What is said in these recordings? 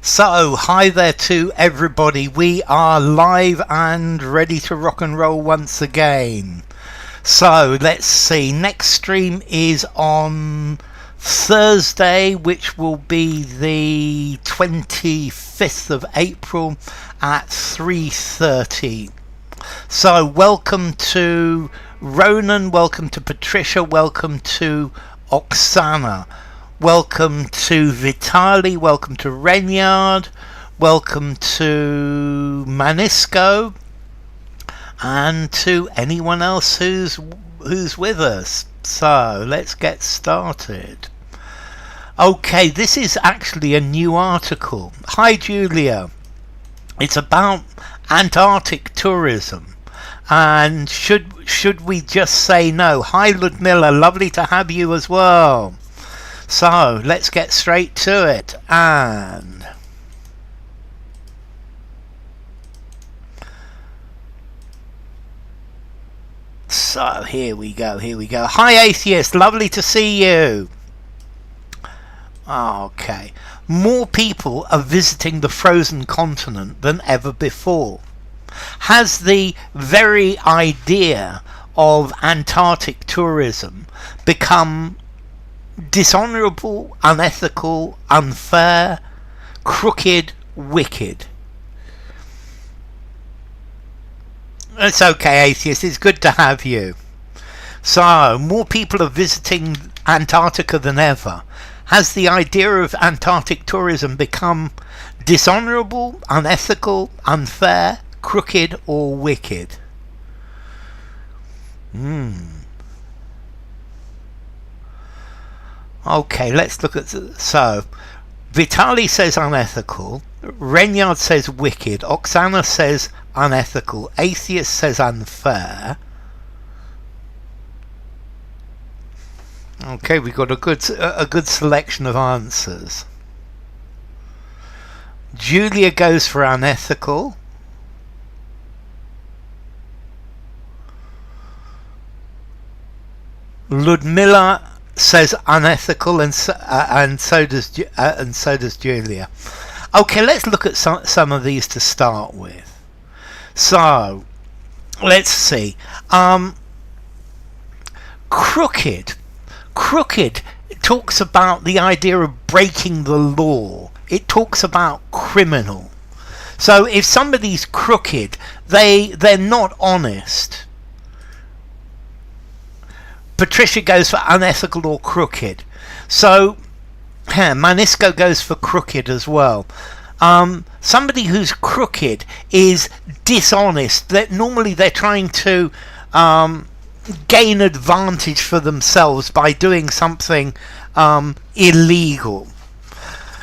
So, hi there to everybody. We are live and ready to rock and roll once again. So, let's see. Next stream is on Thursday, which will be the 25th of April at 3:30. So, welcome to Ronan, welcome to Patricia, welcome to Oksana. Welcome to Vitali, welcome to Renyard, welcome to Manisco, and to anyone else who's with us. So let's get started. Okay, this is actually a new article. Hi Julia. It's about Antarctic tourism. And should we just say no? Hi Ludmilla, lovely to have you as well. So let's get straight to it. And so here we go. Hi Atheist, lovely to see you. Okay, more people are visiting the frozen continent than ever before. Has the very idea of Antarctic tourism become dishonourable, unethical, unfair, crooked, wicked? It's okay, Atheist, it's good to have you. So, more people are visiting Antarctica than ever. Has the idea of Antarctic tourism become dishonourable, unethical, unfair, crooked, or wicked? Okay, let's look at... So, Vitali says unethical, Renyard says wicked, Oksana says unethical, Atheist says unfair. Okay, we've got a good selection of answers. Julia goes for unethical. Ludmilla says unethical, and so does Julia. Okay, let's look at some of these to start with. So let's see. Crooked talks about the idea of breaking the law. It talks about criminal. So if somebody's crooked, they're not honest. Patricia goes for unethical or crooked. So Manisco goes for crooked as well. Somebody who's crooked is dishonest. Normally they're trying to gain advantage for themselves by doing something illegal.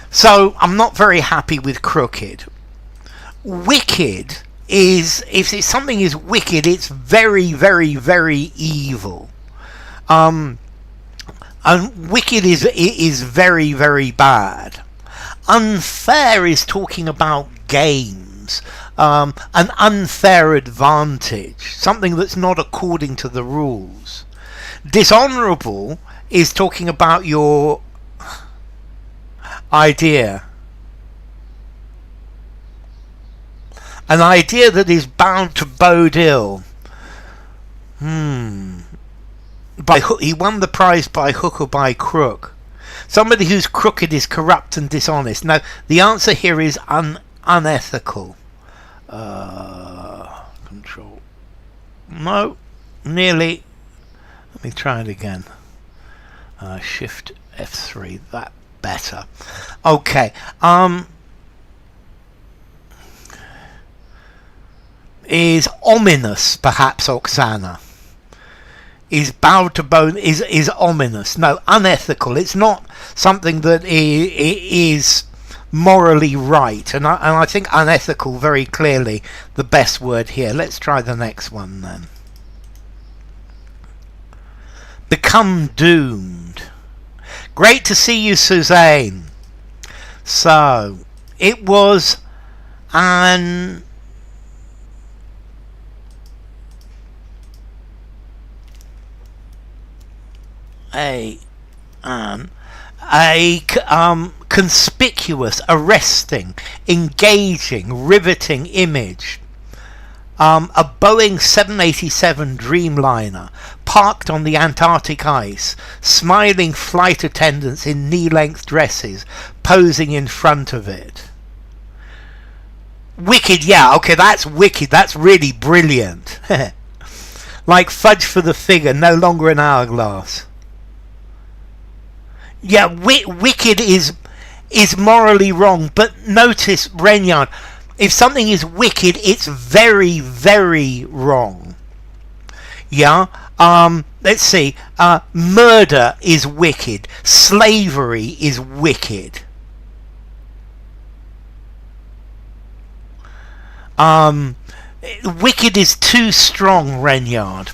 So I'm not very happy with crooked. Wicked is, if something is wicked, it's very, very, very evil. And wicked is very, very bad. Unfair is talking about games, an unfair advantage, something that's not according to the rules. Dishonourable is talking about your idea, an idea that is bound to bode ill. He won the prize by hook or by crook. Somebody who's crooked is corrupt and dishonest. Now, the answer here is unethical. Control. No, nearly. Let me try it again. Shift F3. That better. Okay. Is ominous, perhaps, Oksana? Is bowed to bone, is ominous. No, unethical. It's not something that is morally right. And I think unethical, very clearly, the best word here. Let's try the next one then. Become doomed. Great to see you, Suzanne. So, it was an... a conspicuous, arresting, engaging, riveting image. A Boeing 787 Dreamliner parked on the Antarctic ice, smiling flight attendants in knee-length dresses posing in front of it. Wicked, yeah, okay, that's wicked, that's really brilliant. Like fudge for the figure, no longer an hourglass. Yeah, wicked is morally wrong, but notice, Renyard, if something is wicked, it's very, very wrong. Yeah? Let's see. Murder is wicked. Slavery is wicked. Wicked is too strong, Renyard.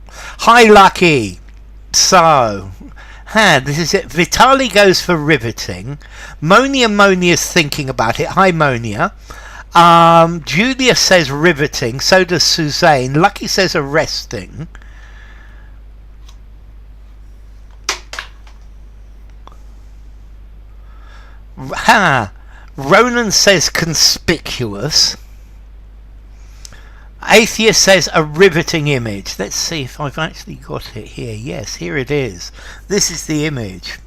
Hi, Lucky. So, this is it. Vitali goes for riveting. Monia's thinking about it. Hi, Monia. Julia says riveting. So does Suzanne. Lucky says arresting. Ronan says conspicuous. Atheist says a riveting image. Let's see if I've actually got it here. Yes, here it is. This is the image.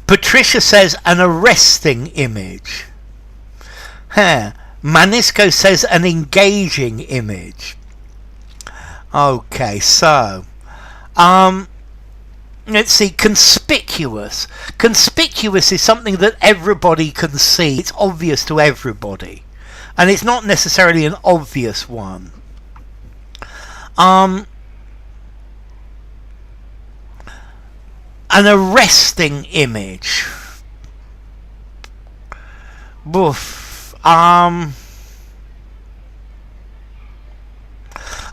Patricia says an arresting image. Manisco says an engaging image. Okay, so let's see. Conspicuous. Conspicuous is something that everybody can see. It's obvious to everybody. And it's not necessarily an obvious one. An arresting image. Woof.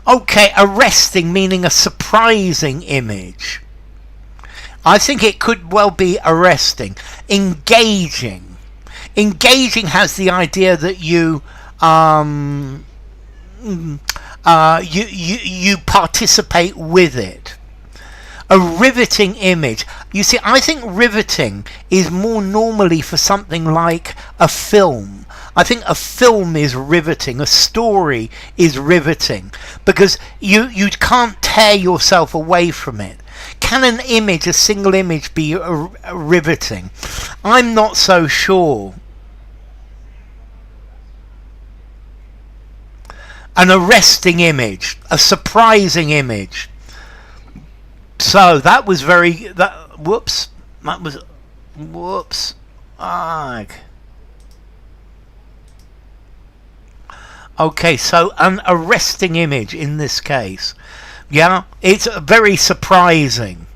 Okay, arresting meaning a surprising image. I think it could well be arresting. Engaging. Engaging has the idea that you you participate with it. A riveting image. You see, I think riveting is more normally for something like a film. I think a film is riveting. A story is riveting because you can't tear yourself away from it. Can an image, a single image, be riveting? I'm not so sure. An arresting image, a surprising image. So that was whoops. Okay, so an arresting image in this case. Yeah, it's very surprising.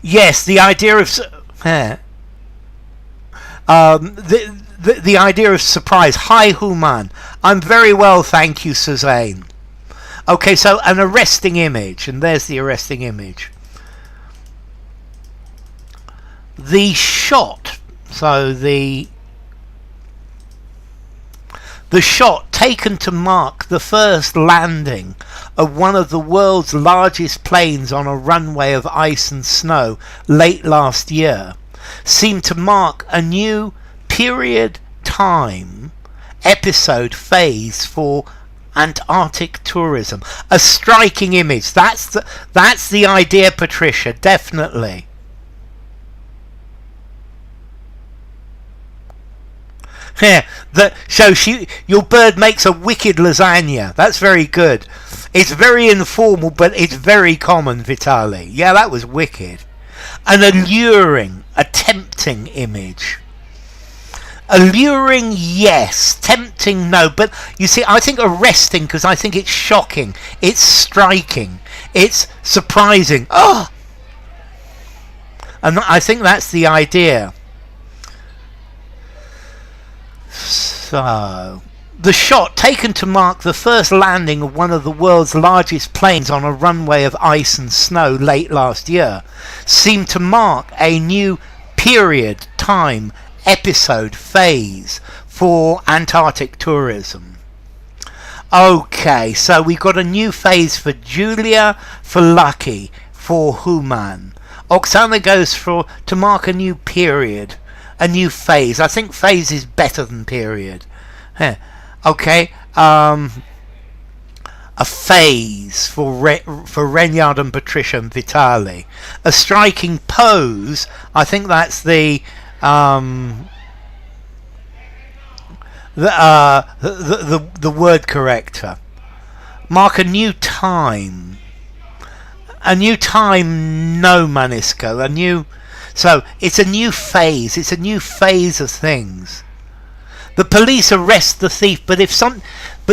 Yes, the idea of the idea of surprise. Hi, Human. I'm very well, thank you, Suzanne. Okay, so an arresting image, and there's the arresting image. The shot, so the shot taken to mark the first landing of one of the world's largest planes on a runway of ice and snow late last year seemed to mark a new period, time, episode, phase for Antarctic tourism. A striking image. That's the idea, Patricia, definitely. Yeah, your bird makes a wicked lasagna. That's very good. It's very informal, but it's very common, Vitali. Yeah, that was wicked. An alluring, a tempting image. Alluring, yes. Tempting, no. But you see, I think arresting because I think it's shocking. It's striking. It's surprising. Oh! And I think that's the idea. So, the shot taken to mark the first landing of one of the world's largest planes on a runway of ice and snow late last year seemed to mark a new period, time, episode, phase for Antarctic tourism. Okay, so we got a new phase for Julia, for Lucky, for Human. Oksana goes for to mark a new period, a new phase. I think phase is better than period. Okay, a phase for Renyard and Patricia and Vitali. A striking pose. I think that's the word corrector. Mark a new time. A new time, no, Manisco. So it's a new phase. It's a new phase of things. The police arrest the thief, but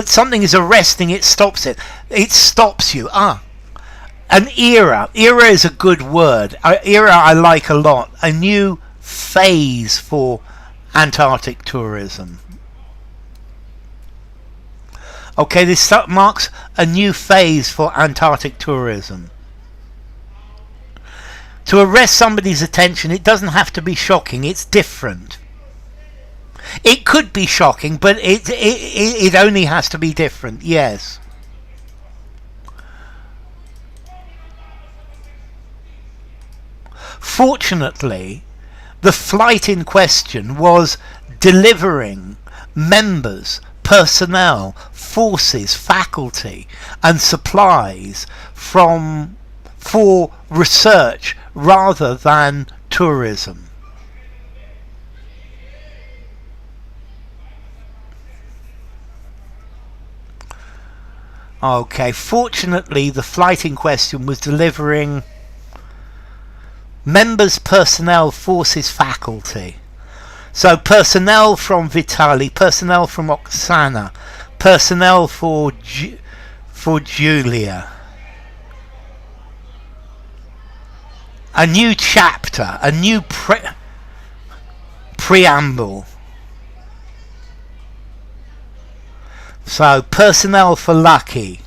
something is arresting, it stops it. It stops you. An era. Era is a good word. Era I like a lot. A new phase for Antarctic tourism. Okay, this marks a new phase for Antarctic tourism. To arrest somebody's attention, it doesn't have to be shocking. It's different. It could be shocking, but it only has to be different. Yes. Fortunately, the flight in question was delivering members, personnel, forces, faculty, and supplies for research rather than tourism. Okay, fortunately the flight in question was delivering members, personnel, forces, faculty. So personnel from Vitali, personnel from Oksana, personnel for Julia. A new chapter, a new preamble. So personnel for Lucky.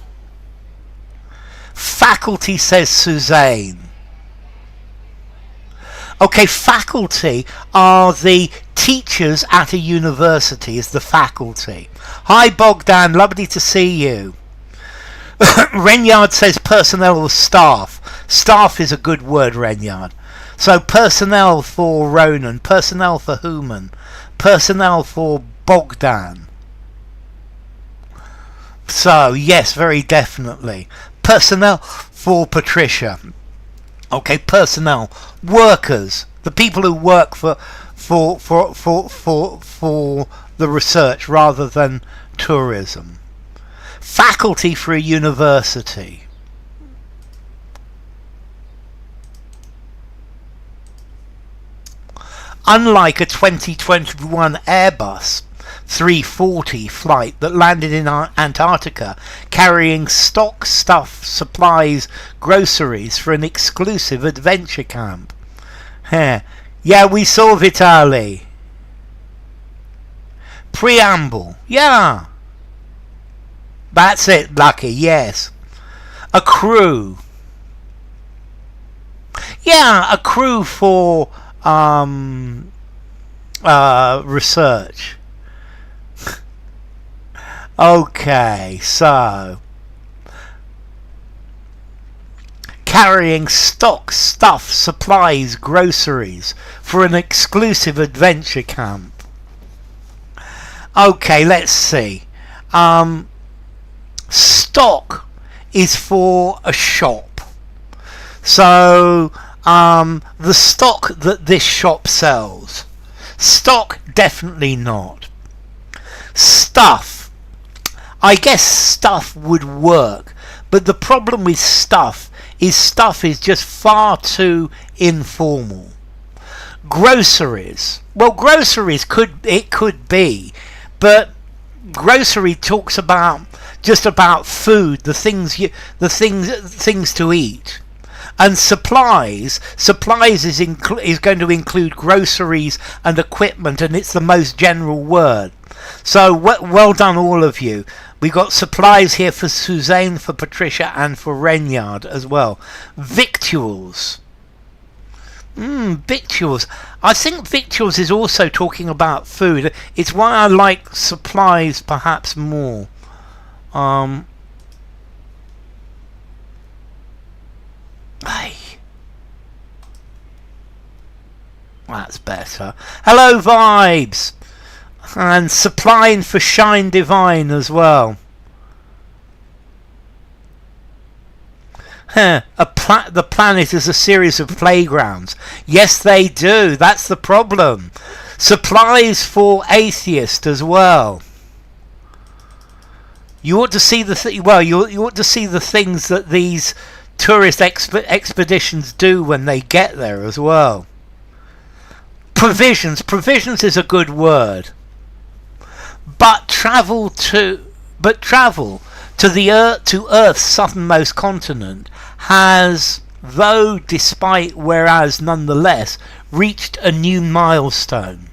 Faculty, says Suzanne. Okay, faculty are the teachers at a university, is the faculty. Hi Bogdan, lovely to see you. Renyard says personnel or staff. Staff is a good word, Renyard. So personnel for Ronan, personnel for Human, personnel for Bogdan. So yes, very definitely. Personnel for Patricia. Okay, personnel, workers, the people who work for the research rather than tourism. Faculty for a university. Unlike a 2021 Airbus 340 flight that landed in Antarctica carrying stock, stuff, supplies, groceries for an exclusive adventure camp. Yeah, we saw Vitali. Preamble. Yeah. That's it, Lucky, yes. A crew. Yeah, a crew for research. Okay, so carrying stock, stuff, supplies, groceries for an exclusive adventure camp. Okay, let's see. Stock is for a shop. So the stock that this shop sells. Stock, definitely not. Stuff. I guess stuff would work, but the problem with stuff is just far too informal. Groceries. Well, groceries could be, but grocery talks about just about food, the things to eat. And supplies is going to include groceries and equipment, and it's the most general word. So well done all of you. We got supplies here for Suzanne, for Patricia, and for Renyard as well. Victuals. Victuals. I think victuals is also talking about food. It's why I like supplies perhaps more. Hey, that's better. Hello, Vibes, and supplying for Shine Divine as well. The planet is a series of playgrounds. Yes, they do. That's the problem. Supplies for atheists as well. You ought to see you ought to see the things that these tourist expeditions do when they get there as well. Provisions is a good word. But travel to Earth's southernmost continent has, though despite whereas nonetheless, reached a new milestone.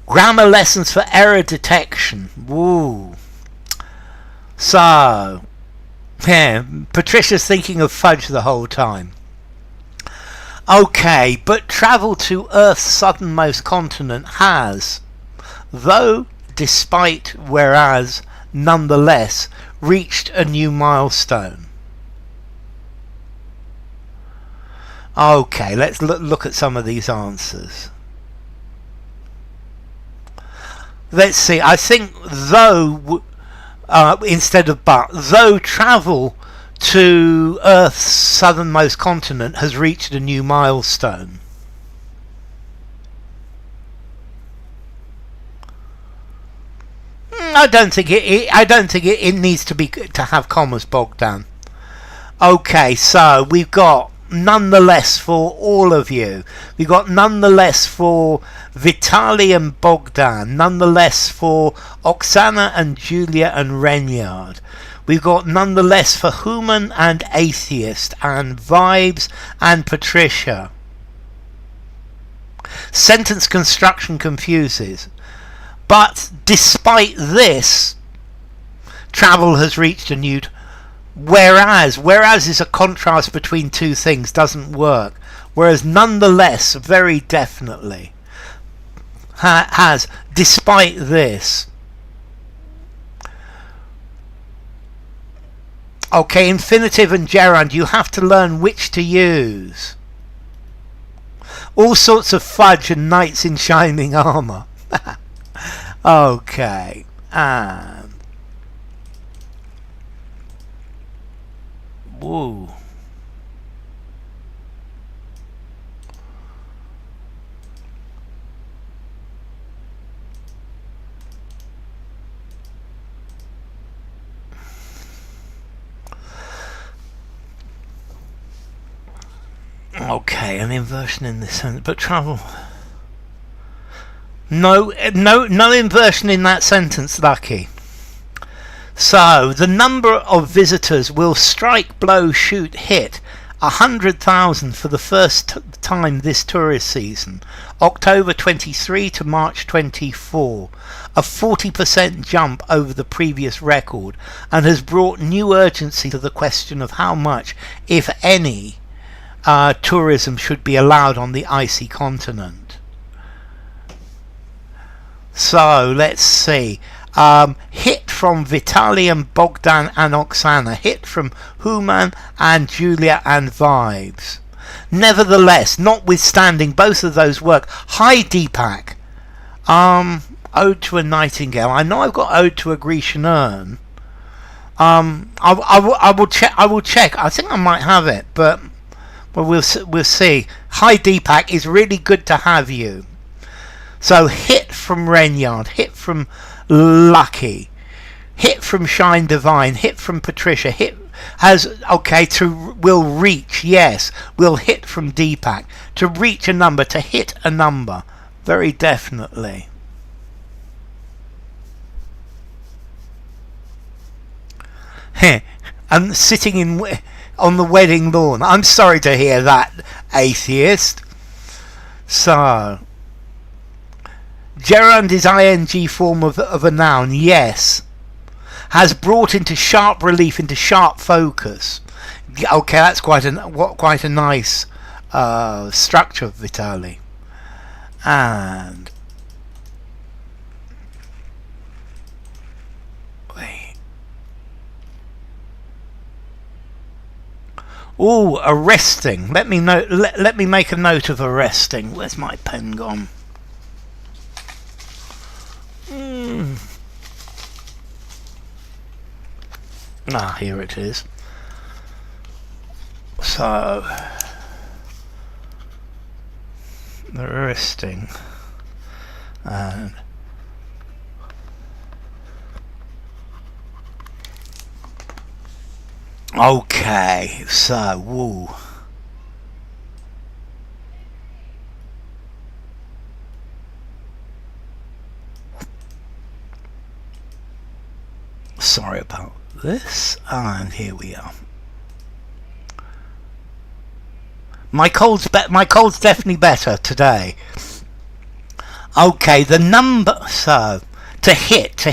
Grammar lessons for error detection. Woo. So, yeah, Patricia's thinking of fudge the whole time. Okay, but travel to Earth's southernmost continent has, though despite whereas nonetheless, reached a new milestone. Okay, let's look at some of these answers. Let's see, I think though, instead of but, though travel to Earth's southernmost continent has reached a new milestone. I don't think it needs to have commas, Bogdan. Okay, so we've got nonetheless for all of you. We've got nonetheless for Vitaly and Bogdan. Nonetheless for Oksana and Julia and Renyard. We've got nonetheless for Human and Atheist and Vibes and Patricia. Sentence construction confuses. But despite this, travel has reached a new... Whereas is a contrast between two things, doesn't work. Whereas nonetheless, very definitely, has, despite this. Okay, infinitive and gerund, you have to learn which to use. All sorts of fudge and knights in shining armour. Okay, and whoa. Okay, an inversion in this sentence, but travel. No inversion in that sentence, Lucky. So, the number of visitors will strike, blow, shoot, hit 100,000 for the first time this tourist season, October 23 to March 24, a 40% jump over the previous record, and has brought new urgency to the question of how much, if any, tourism should be allowed on the icy continent. So let's see. Hit from Vitaly and Bogdan and Oksana. Hit from Human and Julia and Vibes. Nevertheless, notwithstanding both of those work. Hi Deepak. Ode to a Nightingale. I know I've got Ode to a Grecian Urn. I will check. I think I might have it, but we'll see. Hi Deepak. It's really good to have you. So hit from Renyard, hit from Lucky, hit from Shine Divine, hit from Patricia, hit has okay will reach, yes, will hit from Deepak, to reach a number, to hit a number, very definitely. And sitting on the wedding lawn. I'm sorry to hear that, atheist. So gerund is ing form of a noun, yes. Has brought into sharp relief, into sharp focus. Okay, that's quite a nice structure, Vitaly. And wait. Oh, arresting. Let me note. Let me make a note of arresting. Where's my pen gone? Ah, here it is. So, arresting. And okay, so woo. Sorry about this, and here we are. My cold's definitely better today. Okay, the number, so to hit.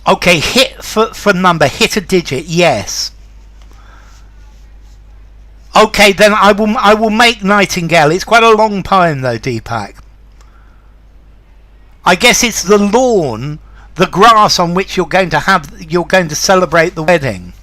Okay, hit for number, hit a digit, yes. Okay, then I will make Nightingale. It's quite a long poem though, Deepak. I guess it's the lawn, the grass on which you're going to celebrate the wedding.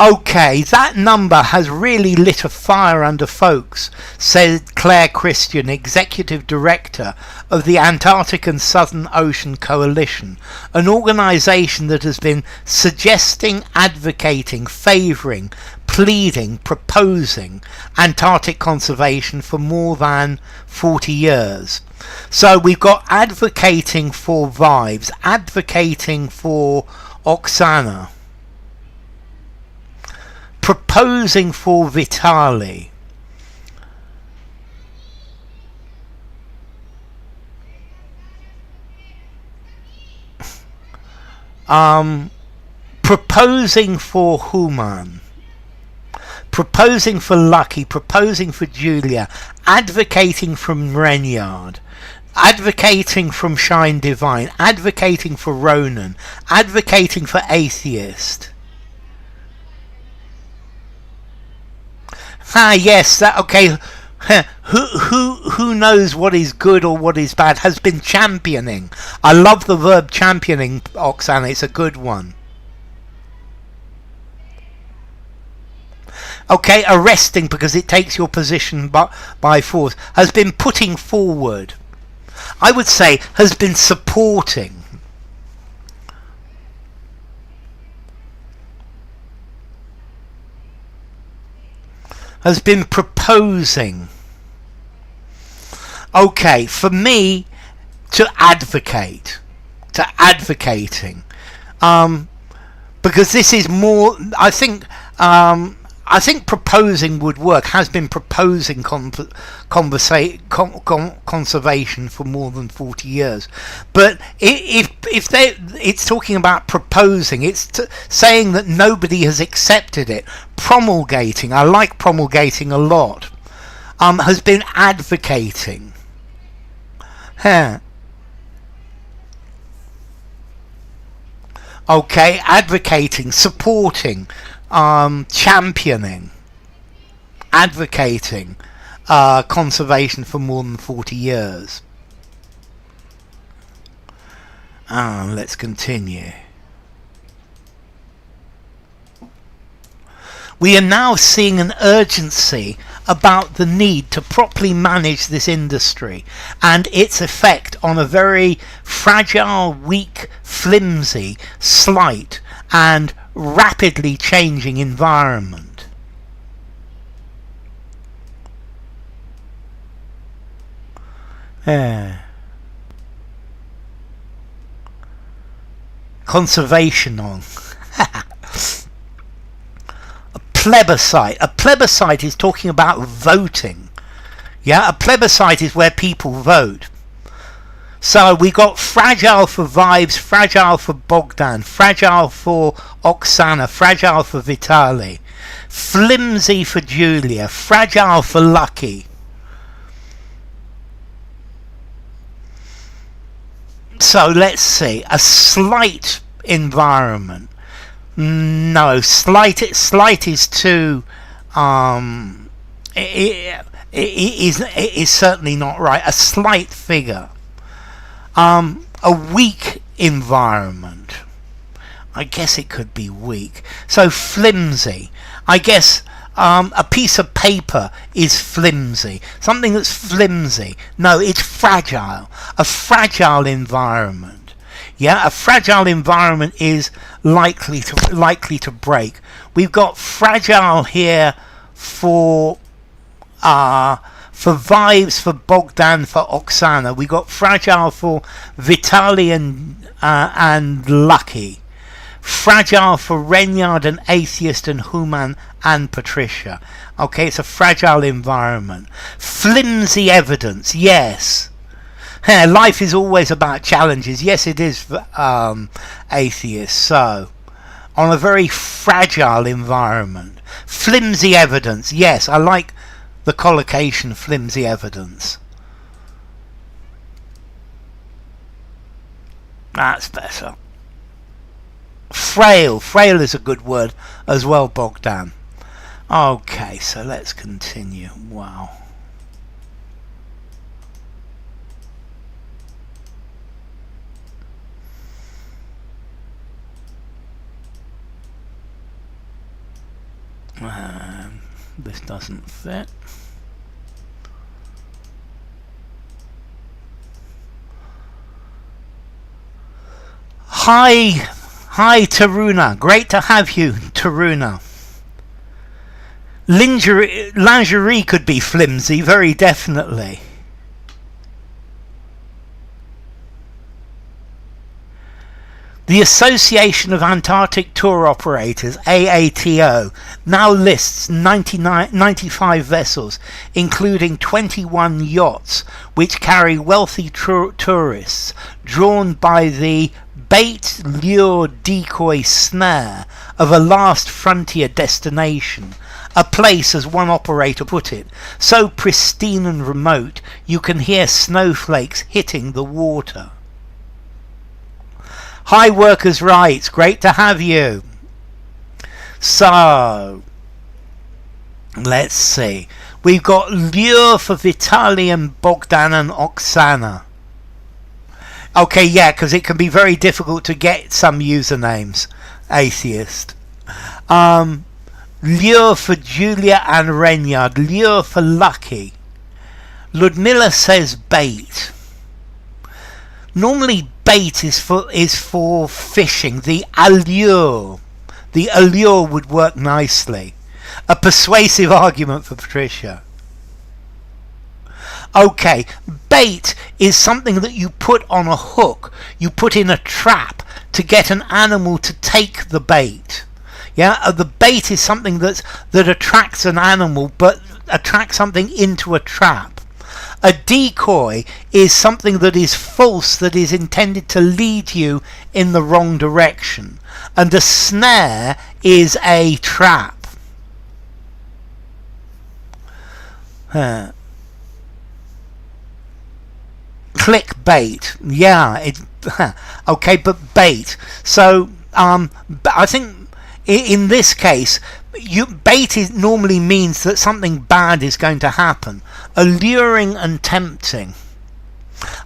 Okay, that number has really lit a fire under folks, said Claire Christian, Executive Director of the Antarctic and Southern Ocean Coalition, an organisation that has been suggesting, advocating, favouring, pleading, proposing Antarctic conservation for more than 40 years. So we've got advocating for Vives, advocating for Oksana, proposing for Vitali, proposing for Human, proposing for Lucky, proposing for Julia, advocating from Renyard, advocating from Shine Divine, advocating for Ronan, advocating for Atheist. Ah, yes, that okay. Who knows what is good or what is bad has been championing. I love the verb championing, Oksana. It's a good one. Okay, arresting because it takes your position by force. Has been putting forward. I would say has been supporting. Has been proposing. Okay, for me, to advocate, to advocating, because this is more. I think proposing would work. Has been proposing conservation for more than 40 years. But if it's talking about proposing, it's saying that nobody has accepted it. Promulgating, I like promulgating a lot. Has been advocating. Okay, advocating, supporting, championing, advocating conservation for more than 40 years. Let's continue. We are now seeing an urgency about the need to properly manage this industry and its effect on a very fragile, weak, flimsy, slight and rapidly changing environment. Conservation on. Plebiscite. A plebiscite is talking about voting. Yeah, a plebiscite is where people vote. So we got fragile for Vibes, fragile for Bogdan, fragile for Oksana, fragile for Vitali, flimsy for Julia, fragile for Lucky. So let's see. A slight environment. No, slight is too it is certainly not right. A slight figure. A weak environment. I guess it could be weak. So flimsy. I guess a piece of paper is flimsy. Something that's flimsy. No, it's fragile. A fragile environment. Yeah, a fragile environment is likely to break. We've got fragile here for Vives, for Bogdan, for Oksana. We got fragile for Vitali and Lucky. Fragile for Renyard and Atheist and Human and Patricia. Okay, it's a fragile environment. Flimsy evidence, yes. Life is always about challenges. Yes, it is for Atheist. So, on a very fragile environment. Flimsy evidence, yes, I like the collocation flimsy evidence. That's better. Frail is a good word as well, Bogdan. Okay, so let's continue. Wow. This doesn't fit. Hi Taruna, great to have you, Taruna. Lingerie could be flimsy, very definitely. The Association of Antarctic Tour Operators, AATO, now lists 95 vessels, including 21 yachts, which carry wealthy tourists, drawn by the bait, lure, decoy, snare of a last frontier destination. A place, as one operator put it, so pristine and remote you can hear snowflakes hitting the water. Hi Workers' Rights, great to have you. So, let's see. We've got lure for Vitaly and Bogdan and Oksana. Okay, yeah, because it can be very difficult to get some usernames. Atheist. Lure for Julia and Renyard. Lure for Lucky. Ludmilla says bait. Normally bait is for fishing. The allure would work nicely. A persuasive argument for Patricia. Okay, bait is something that you put on a hook. You put in a trap to get an animal to take the bait. Yeah, the bait is something that attracts an animal, but attracts something into a trap. A decoy is something that is false, that is intended to lead you in the wrong direction. And a snare is a trap. Clickbait. Yeah, okay, but bait. So, I think in this case, bait normally means that something bad is going to happen. Alluring and tempting.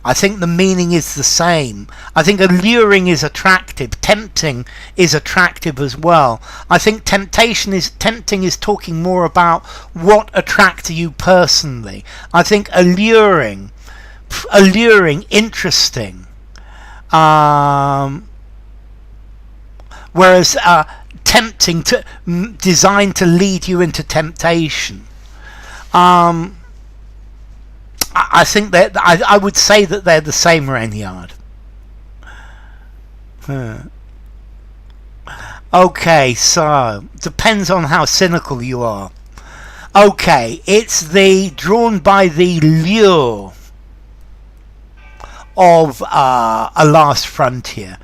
I think the meaning is the same. I think alluring is attractive. Tempting is attractive as well. I think tempting is talking more about what attracts you personally. I think alluring, interesting. Whereas tempting, designed to lead you into temptation. I think that I would say that they're the same, Renyard. Okay, so depends on how cynical you are. Okay, it's the drawn by the lure of a last frontier.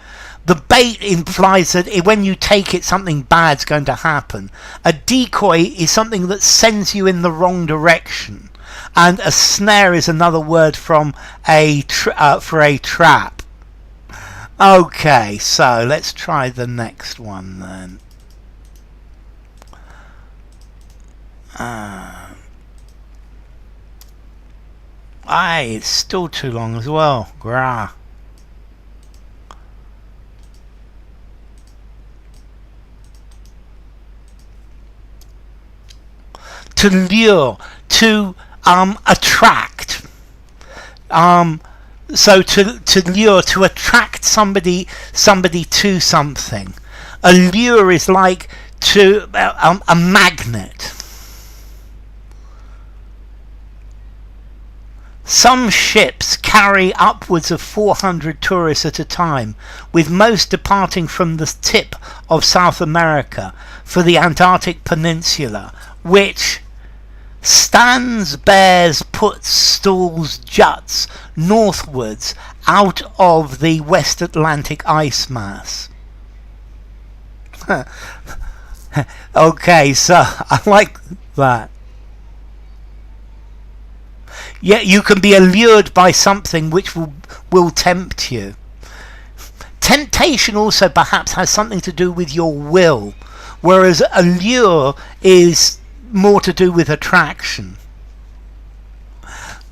The bait implies that when you take it, something bad's going to happen. A decoy is something that sends you in the wrong direction. And a snare is another word from for a trap. Okay, so let's try the next one then. Aye, it's still too long as well. Grah. To lure, to attract. So to lure, to attract somebody to something. A lure is like to a magnet. Some ships carry upwards of 400 tourists at a time, with most departing from the tip of South America for the Antarctic Peninsula, which stands, bears, puts, stalls, juts northwards out of the West Atlantic ice mass. Okay, so I like that. Yeah, you can be allured by something which will tempt you. Temptation also perhaps has something to do with your will, whereas allure is more to do with attraction.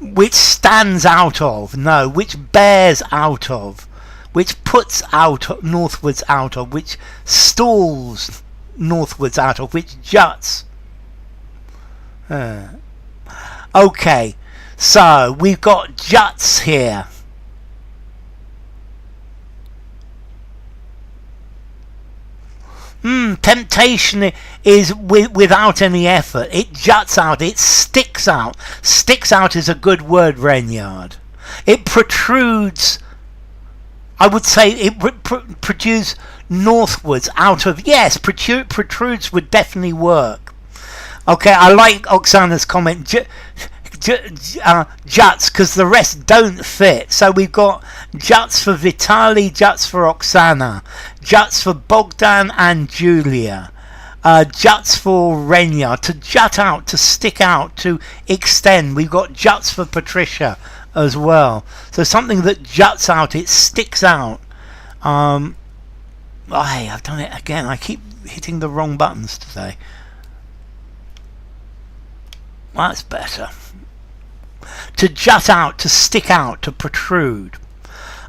Which stands out of, no, which bears out of, which puts out northwards out of, which stalls northwards out of, which juts. Okay, so we've got juts here. Temptation is without any effort. It juts out, it sticks out. Sticks out is a good word, Renyard. It protrudes, I would say it protrudes northwards out of, yes, protrudes would definitely work. Okay, I like Oksana's comment, juts, because the rest don't fit. So we've got juts for Vitali, juts for Oksana, juts for Bogdan and Julia, juts for Renya, to jut out, to stick out, to extend. We've got juts for Patricia as well. So something that juts out, it sticks out. I've done it again. I keep hitting the wrong buttons today. That's better. To jut out, to stick out, to protrude.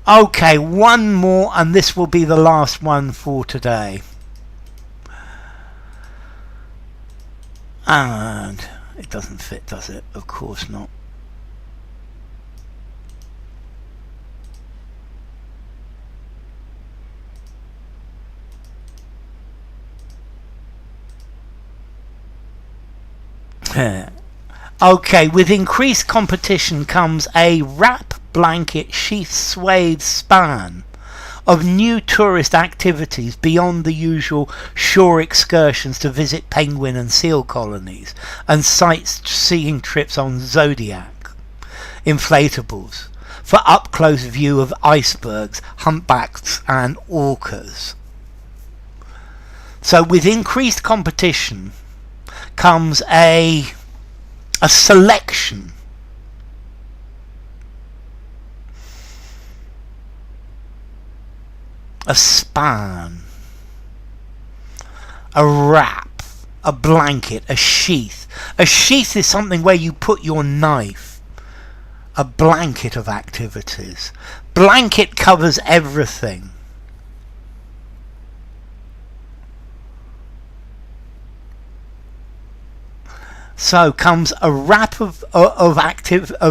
Okay, one more, and this will be the last one for today. And it doesn't fit, does it? Of course not. Okay, with increased competition comes a wrap, blanket, sheath, swathe, span of new tourist activities beyond the usual shore excursions to visit penguin and seal colonies and sightseeing trips on Zodiac inflatables for up-close view of icebergs, humpbacks and orcas. So with increased competition comes a selection, a span, a wrap, a blanket, a sheath. A sheath is something where you put your knife. A blanket of activities. Blanket covers everything. So comes a wrap of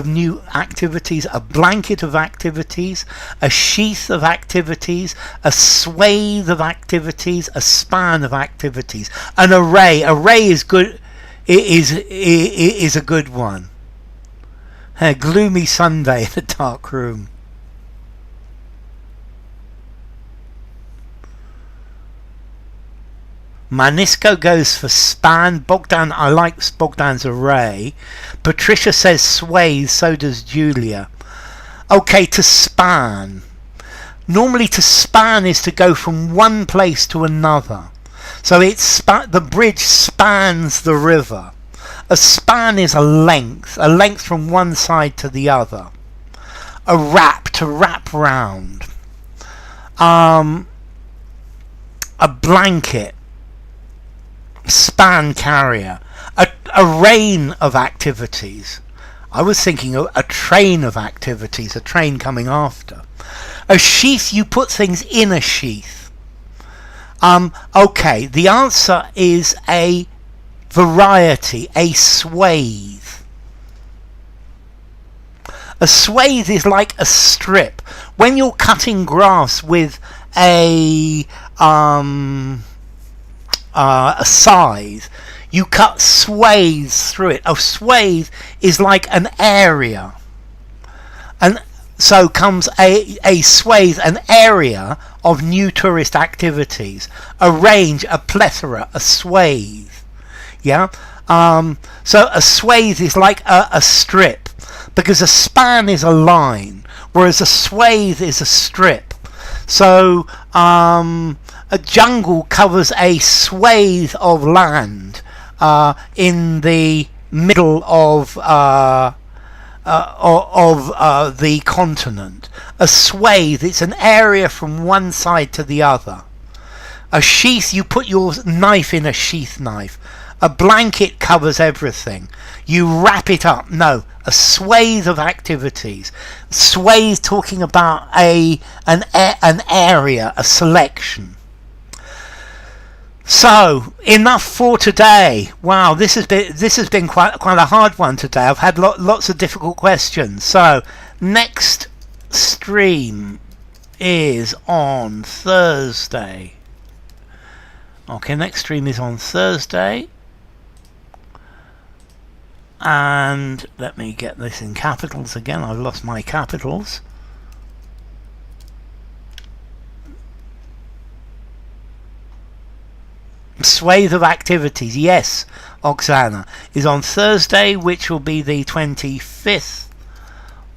new activities, a blanket of activities, a sheath of activities, a swathe of activities, a span of activities, an array. Array is good. Is a good one. A gloomy Sunday in a dark room. Manisco goes for span. Bogdan, I like Bogdan's array. Patricia says swathe, so does Julia. Okay, to span. Normally to span is to go from one place to another. So the bridge spans the river. A span is a length from one side to the other. A wrap, to wrap round. A blanket. Span carrier, a reign of activities. I was thinking of a train of activities, a train coming after. A sheath, you put things in a sheath. Okay, the answer is a variety, a swathe. A swathe is like a strip. When you're cutting grass with a scythe, you cut swathes through it. A swathe is like an area. And so comes a swathe, an area of new tourist activities. A range, a plethora, a swathe. Yeah? So a swathe is like a strip, because a span is a line, whereas a swathe is a strip. So a jungle covers a swathe of land in the middle of the continent. A swathe, it's an area from one side to the other. A sheath, you put your knife in a sheath knife. A blanket covers everything. You wrap it up. No, a swathe of activities. Swathe talking about an area, a selection. So enough for today. Wow, this has been quite a hard one today. I've had lots of difficult questions. So next stream is on Thursday. Okay, next stream is on Thursday. And let me get this in capitals again. I've lost my capitals. Swathe of activities, yes, Oksana, is on Thursday, which will be the 25th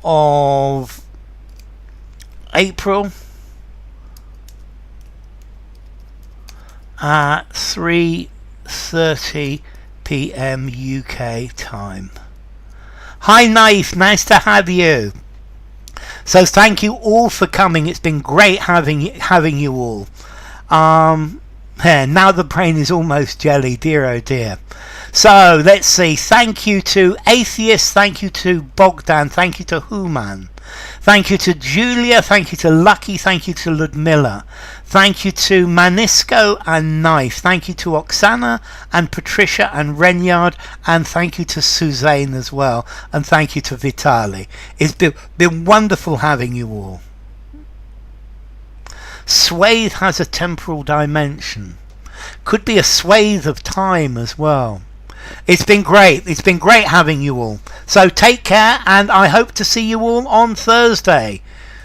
of April at 3:30 p.m. UK time. Hi Naif, nice to have you. So thank you all for coming. It's been great having you all. Now the brain is almost jelly, dear oh dear. So let's see. Thank you to Atheist, thank you to Bogdan, thank you to Human, thank you to Julia, thank you to Lucky, thank you to Ludmilla, thank you to Manisco and Knife, thank you to Oksana and Patricia and Renyard, and thank you to Suzanne as well, and thank you to Vitali. It's been wonderful having you all. Swathe has a temporal dimension. Could be a swathe of time as well. It's been great. It's been great having you all. So take care, and I hope to see you all on Thursday.